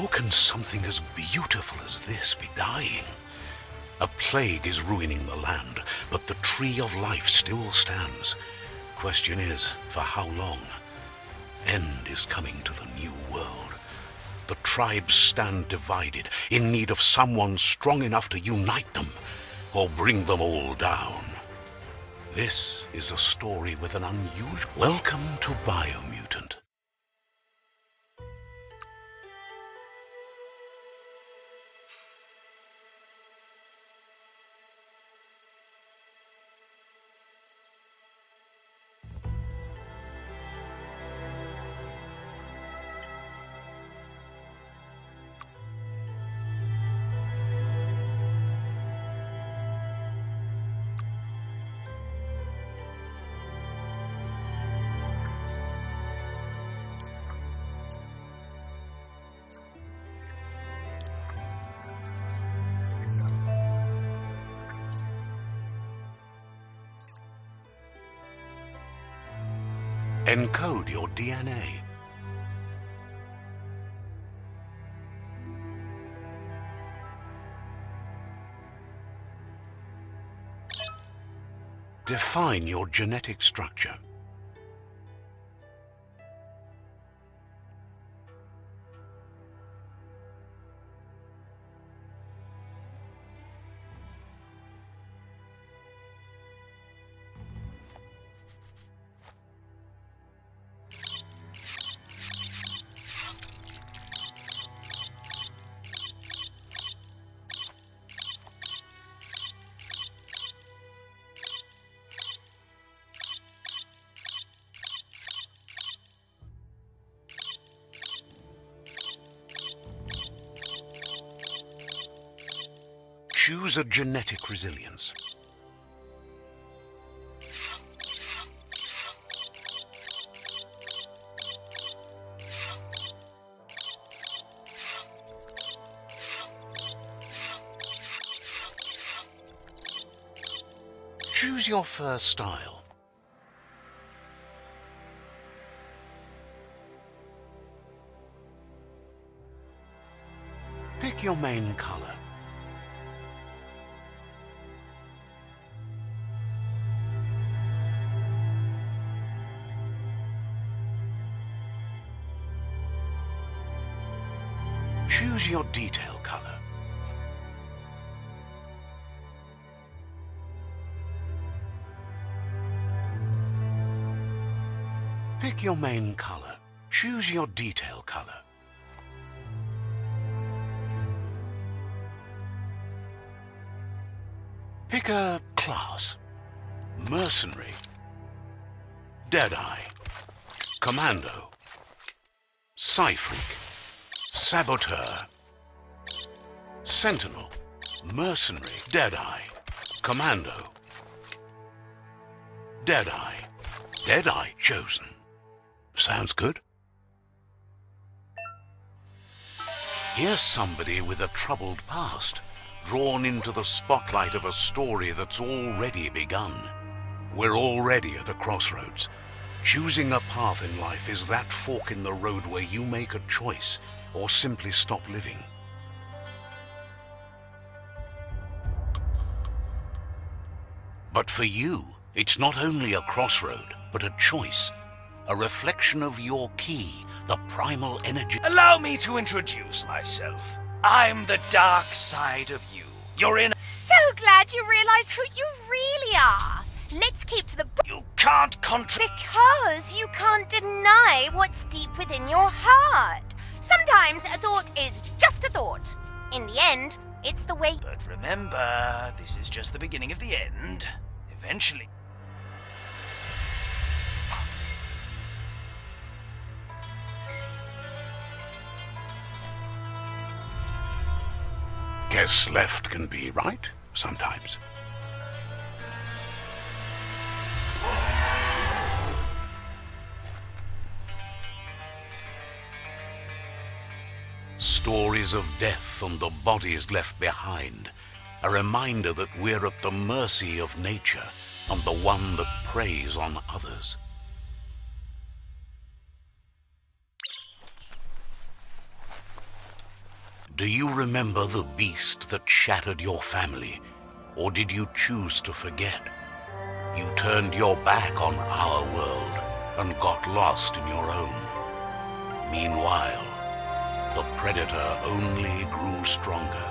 How can something as beautiful as this be dying? A plague is ruining the land, but the tree of life still stands. Question is, for how long? End is coming to the new world. The tribes stand divided, in need of someone strong enough to unite them, or bring them all down. This is a story with an unusual... Welcome to BIOMUTANT. Encode your DNA. Define your genetic structure. Choose a genetic resilience. Choose your first style. Pick your main color. Choose your detail color. Pick your main color. Choose your detail color. Pick a class. Mercenary, Deadeye, Commando, Psy-Freak, Saboteur, Sentinel, Mercenary, Deadeye, Commando, Deadeye. Deadeye chosen. Sounds good. Here's somebody with a troubled past, drawn into the spotlight of a story that's already begun. We're already at a crossroads. Choosing a path in life is that fork in the road where you make a choice or simply stop living. But for you, it's not only a crossroad, but a choice. A reflection of your key, the primal energy. Allow me to introduce myself. I'm the dark side of you. You're in... So glad you realize who you really are. Let's keep to the... You can't Because you can't deny what's deep within your heart. Sometimes a thought is just a thought. In the end, it's the way... But remember, this is just the beginning of the end. Eventually... Guess left can be right, sometimes. Stories of death and the bodies left behind. A reminder that we're at the mercy of nature and the one that preys on others. Do you remember the beast that shattered your family, or did you choose to forget? You turned your back on our world and got lost in your own. Meanwhile, the predator only grew stronger.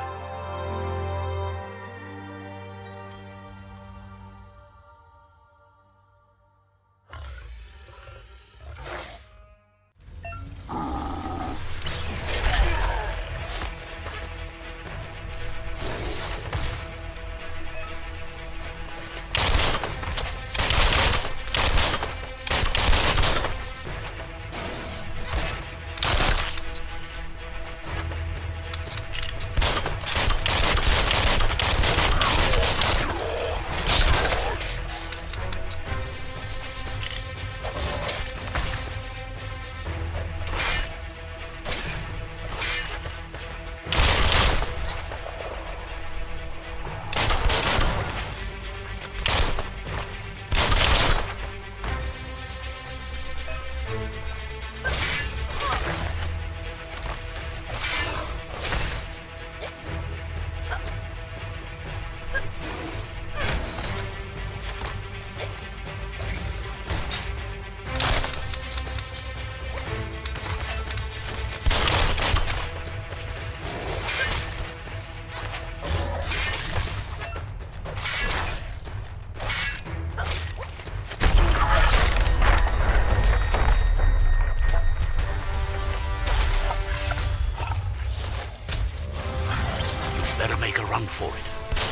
Better make a run for it.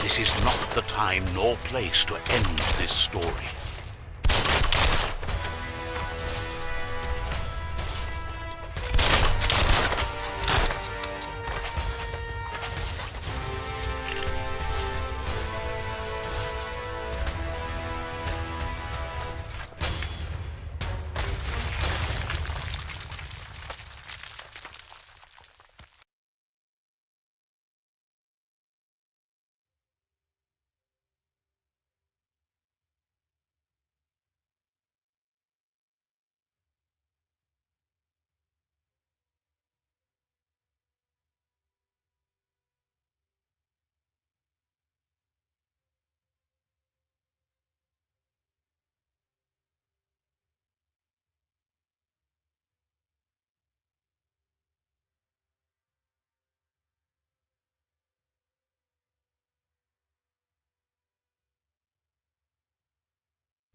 This is not the time nor place to end this story.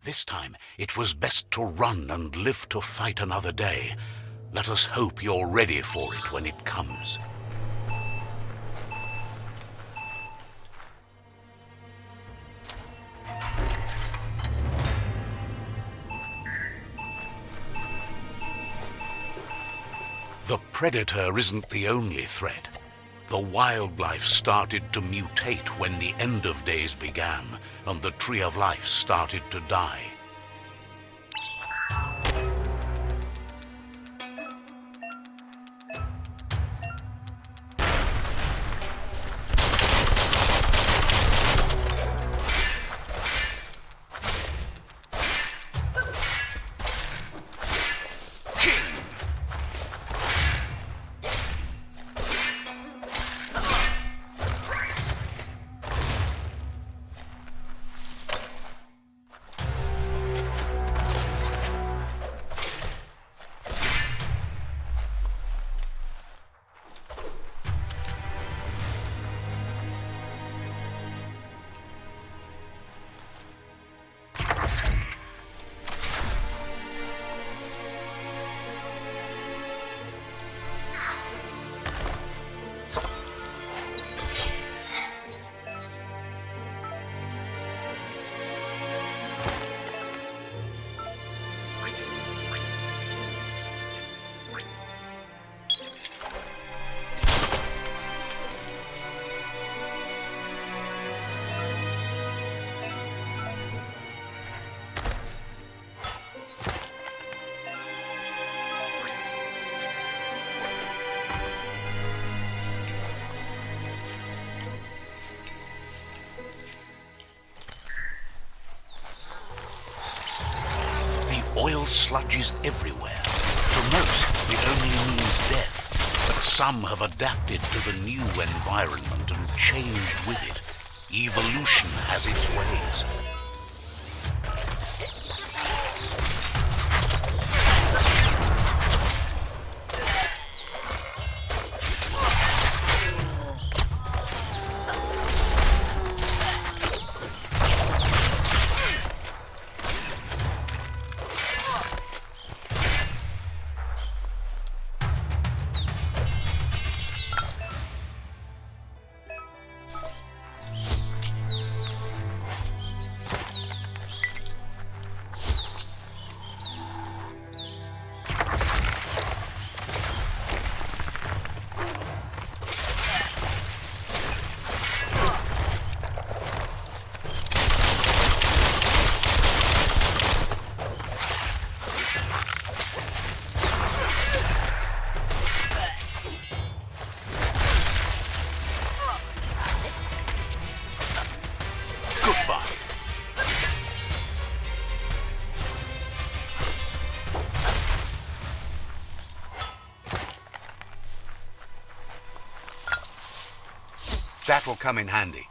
This time, it was best to run and live to fight another day. Let us hope you're ready for it when it comes. The predator isn't the only threat. The wildlife started to mutate when the end of days began, and the tree of life started to die. Oil sludges everywhere. For most, it only means death. But Some have adapted to the new environment and changed with it. Evolution has its ways. That will come in handy.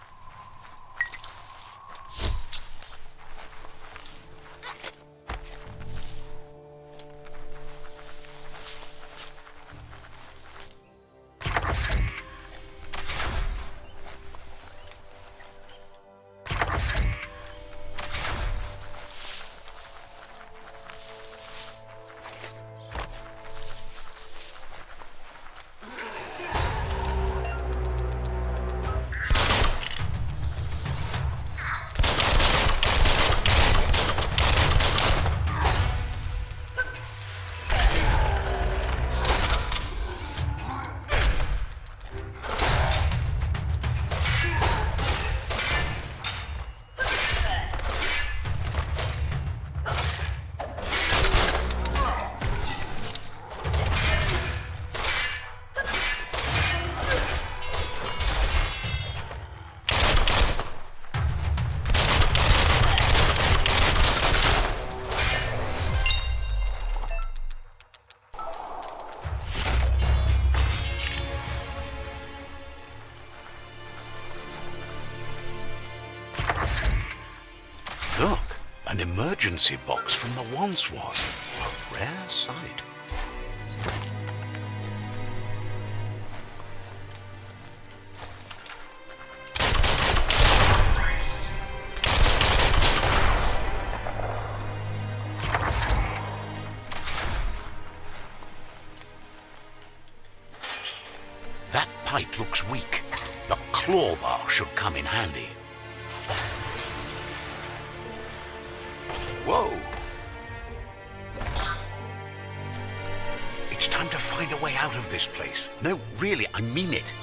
Look, an emergency box from the once was. A rare sight. That pipe looks weak. The claw bar should come in handy. Whoa! It's time to find a way out of this place. No, really, I mean it.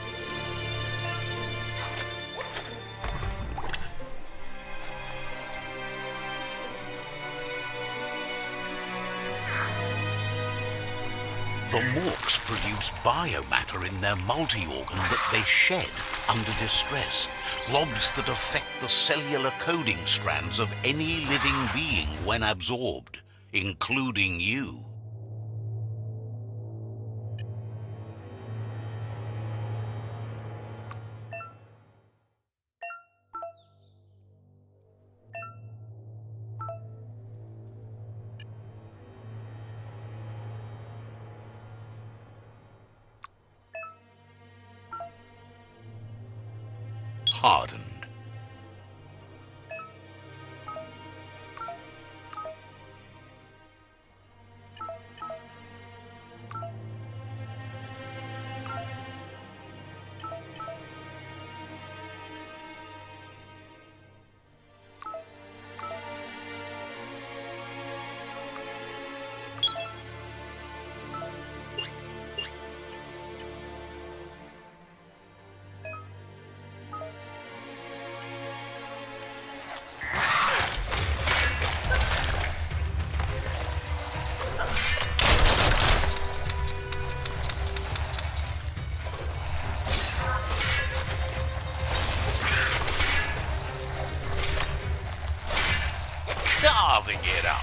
The Morks produce biomatter in their multi-organ that they shed under distress. Blobs that affect the cellular coding strands of any living being when absorbed, including you. Hardened. Carving it up.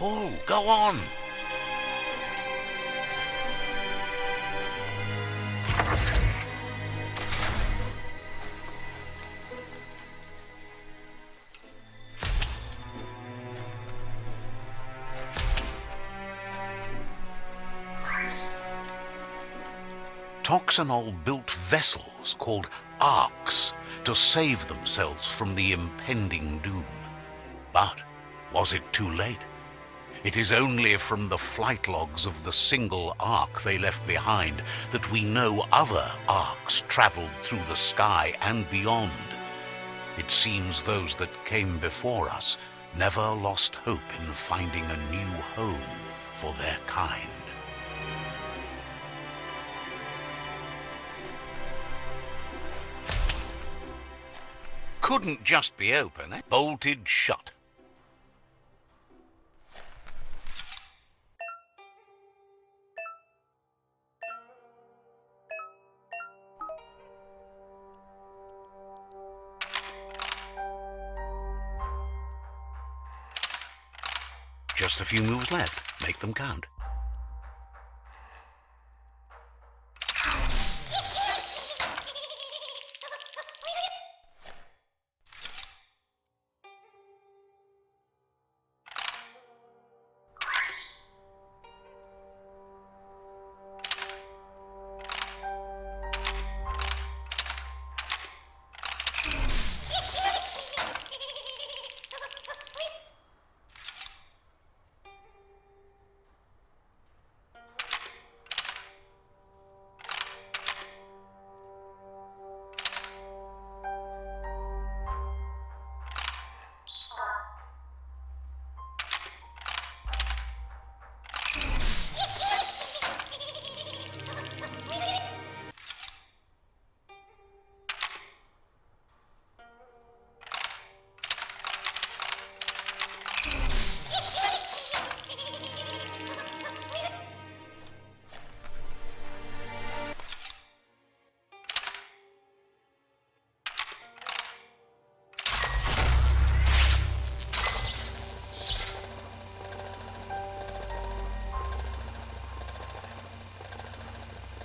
Pull, go on. Toxanol built vessels called arks to save themselves from the impending doom. But was it too late? It is only from the flight logs of the single ark they left behind that we know other arks traveled through the sky and beyond. It seems those that came before us never lost hope in finding a new home for their kind. Couldn't just be open, eh? Bolted shut. Just a few moves left. Make them count.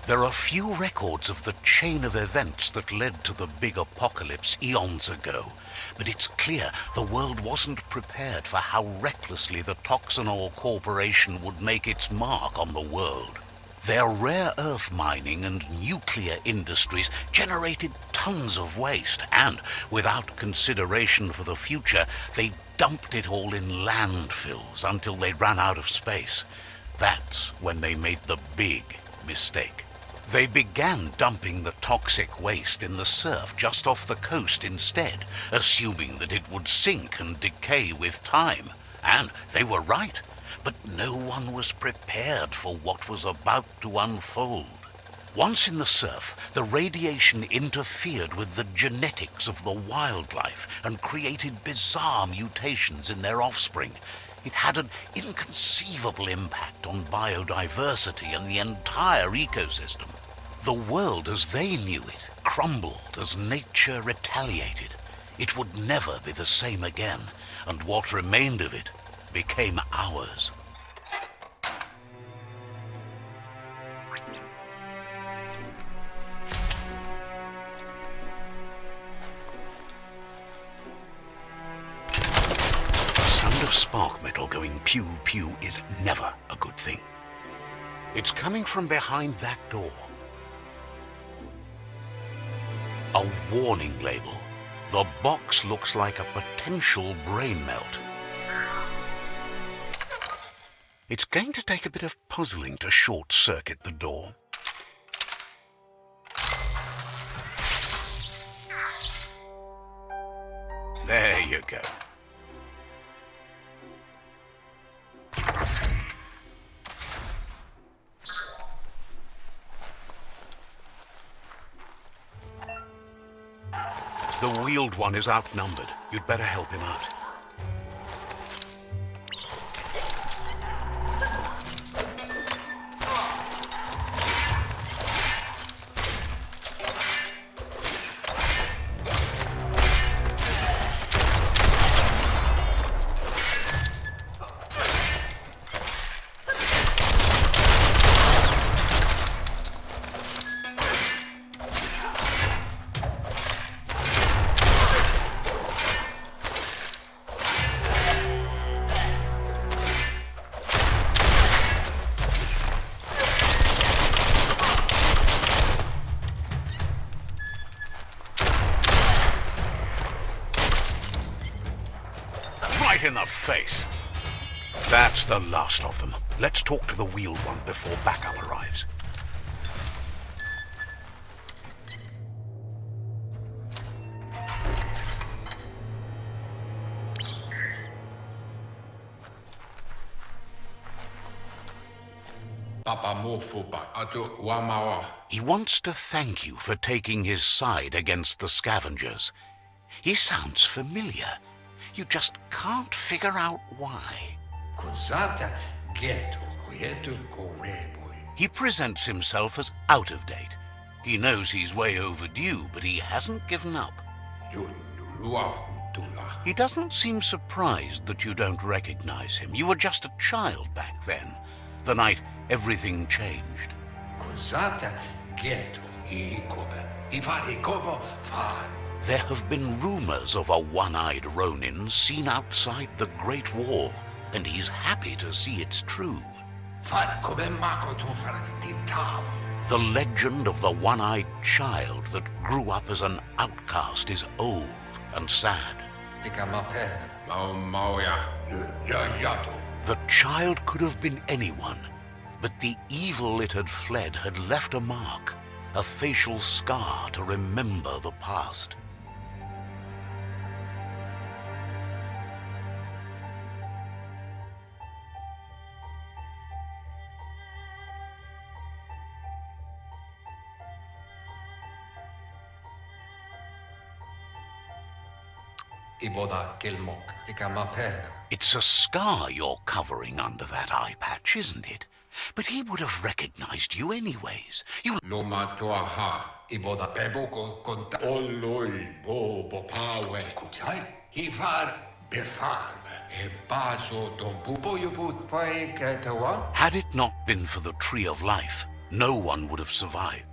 There are few records of the chain of events that led to the big apocalypse eons ago, but it's clear the world wasn't prepared for how recklessly the Toxanol Corporation would make its mark on the world. Their rare earth mining and nuclear industries generated tons of waste, and without consideration for the future, they dumped it all in landfills until they ran out of space. That's when they made the big mistake. They began dumping the toxic waste in the surf just off the coast instead, assuming that it would sink and decay with time. And they were right, but no one was prepared for what was about to unfold. Once in the surf, the radiation interfered with the genetics of the wildlife and created bizarre mutations in their offspring. It had an inconceivable impact on biodiversity and the entire ecosystem. The world as they knew it crumbled as nature retaliated. It would never be the same again, and what remained of it became ours. Of spark metal going pew-pew is never a good thing. It's coming from behind that door. A warning label. The box looks like a potential brain melt. It's going to take a bit of puzzling to short-circuit the door. There you go. The wheeled one is outnumbered. You'd better help him out. right in the face. That's the last of them. Let's talk to the wheeled one before backup arrives. He wants to thank you for taking his side against the scavengers. He sounds familiar. You just can't figure out why. He presents himself as out of date. He knows he's way overdue, but he hasn't given up. He doesn't seem surprised that you don't recognize him. You were just a child back then, the night everything changed. There have been rumors of a one-eyed Ronin seen outside the Great Wall, and he's happy to see it's true. The legend of the one-eyed child that grew up as an outcast is old and sad. The child could have been anyone, but the evil it had fled had left a mark, a facial scar to remember the past. It's a scar you're covering under that eye patch, isn't it? But he would have recognized you anyways. You... Had it not been for the Tree of Life, no one would have survived.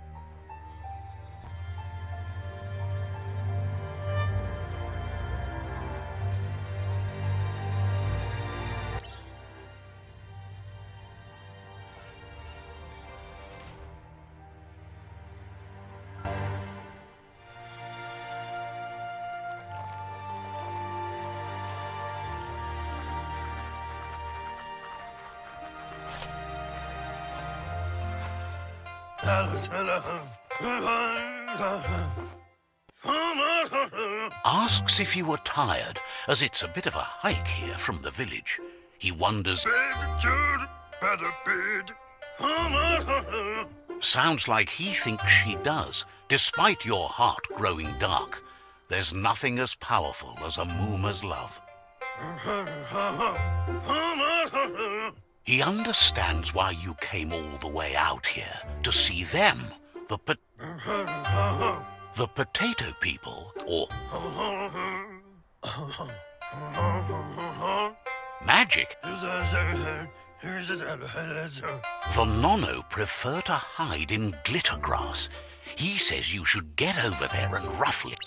Asks if you were tired, as it's a bit of a hike here from the village. He wonders... Sounds like he thinks she does, despite your heart growing dark. There's nothing as powerful as a Mooma's love. He understands why you came all the way out here, to see them, the potato people, or magic. The Nono prefer to hide in glitter grass. He says you should get over there and ruffle it.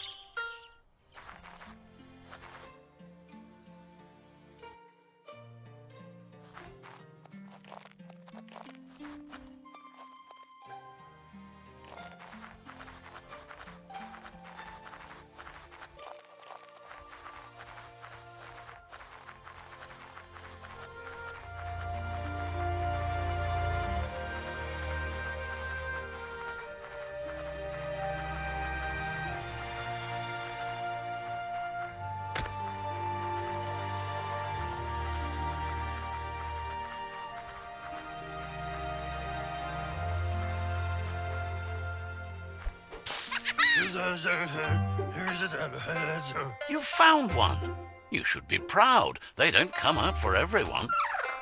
You found one. You should be proud. They don't come up for everyone.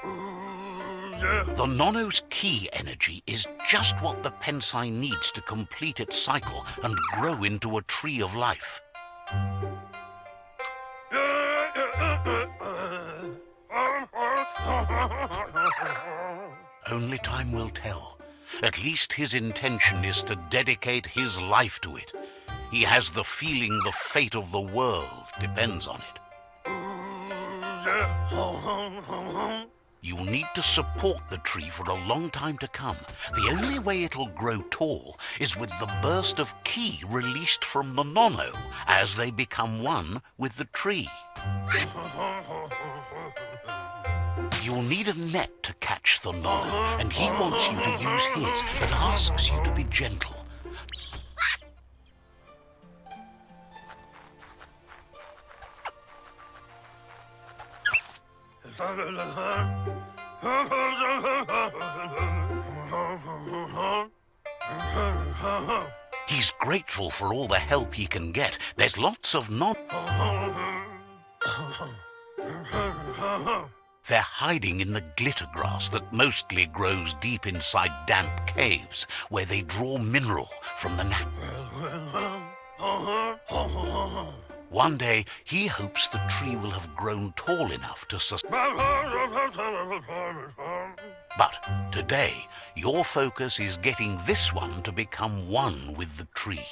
The Nono's key energy is just what the Pensai needs to complete its cycle and grow into a tree of life. Only time will tell. At least his intention is to dedicate his life to it. He has the feeling the fate of the world depends on it. You'll need to support the tree for a long time to come. The only way it'll grow tall is with the burst of ki released from the Nono as they become one with the tree. You'll need a net to catch the nono, and he wants you to use his, but asks you to be gentle. He's grateful for all the help he can get. There's lots of They're hiding in the glitter grass that mostly grows deep inside damp caves, where they draw mineral from the One day, he hopes the tree will have grown tall enough to But today, your focus is getting this one to become one with the tree.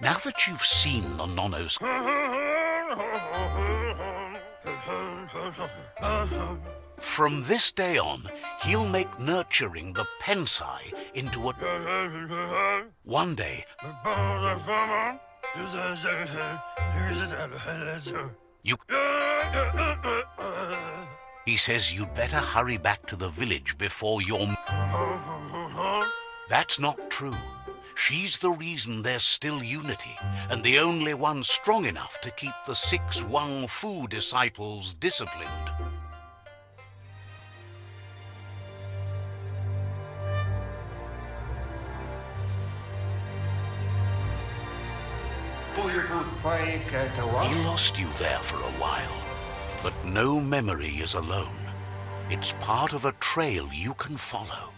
Now that you've seen the nonos, from this day on, he'll make nurturing the pensai into a... One day, he says you'd better hurry back to the village before your... That's not true. She's the reason there's still unity, and the only one strong enough to keep the 6 Wang Fu disciples disciplined. He lost you there for a while, but no memory is alone. It's part of a trail you can follow.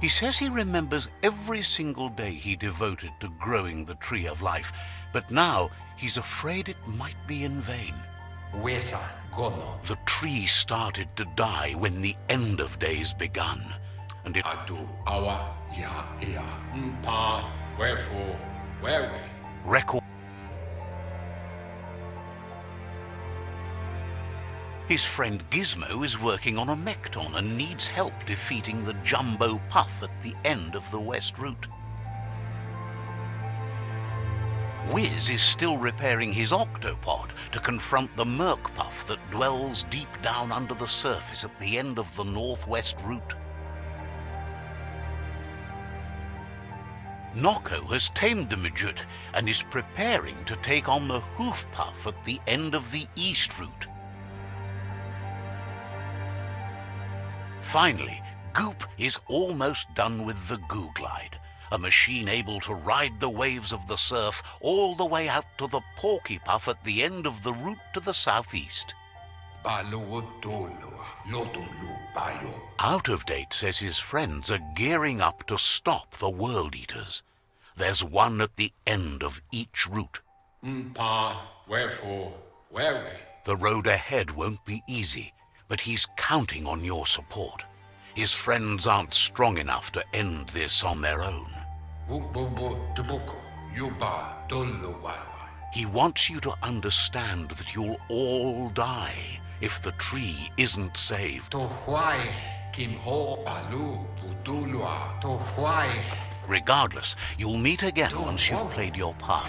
He says he remembers every single day he devoted to growing the tree of life, but now he's afraid it might be in vain. The tree started to die when the end of days begun, and it... Record. His friend Gizmo is working on a Mekton and needs help defeating the Jumbo Puff at the end of the West Route. Wiz is still repairing his octopod to confront the Merc Puff that dwells deep down under the surface at the end of the Northwest Route. Noko has tamed the Midget and is preparing to take on the Hoof Puff at the end of the East Route. Finally, Goop is almost done with the Goo Glide, a machine able to ride the waves of the surf all the way out to the Porky Puff at the end of the route to the southeast. Out of Date says his friends are gearing up to stop the World Eaters. There's one at the end of each route. Wherefore, where? The road ahead won't be easy, but he's counting on your support. His friends aren't strong enough to end this on their own. He wants you to understand that you'll all die if the tree isn't saved. Regardless, you'll meet again once you've played your part.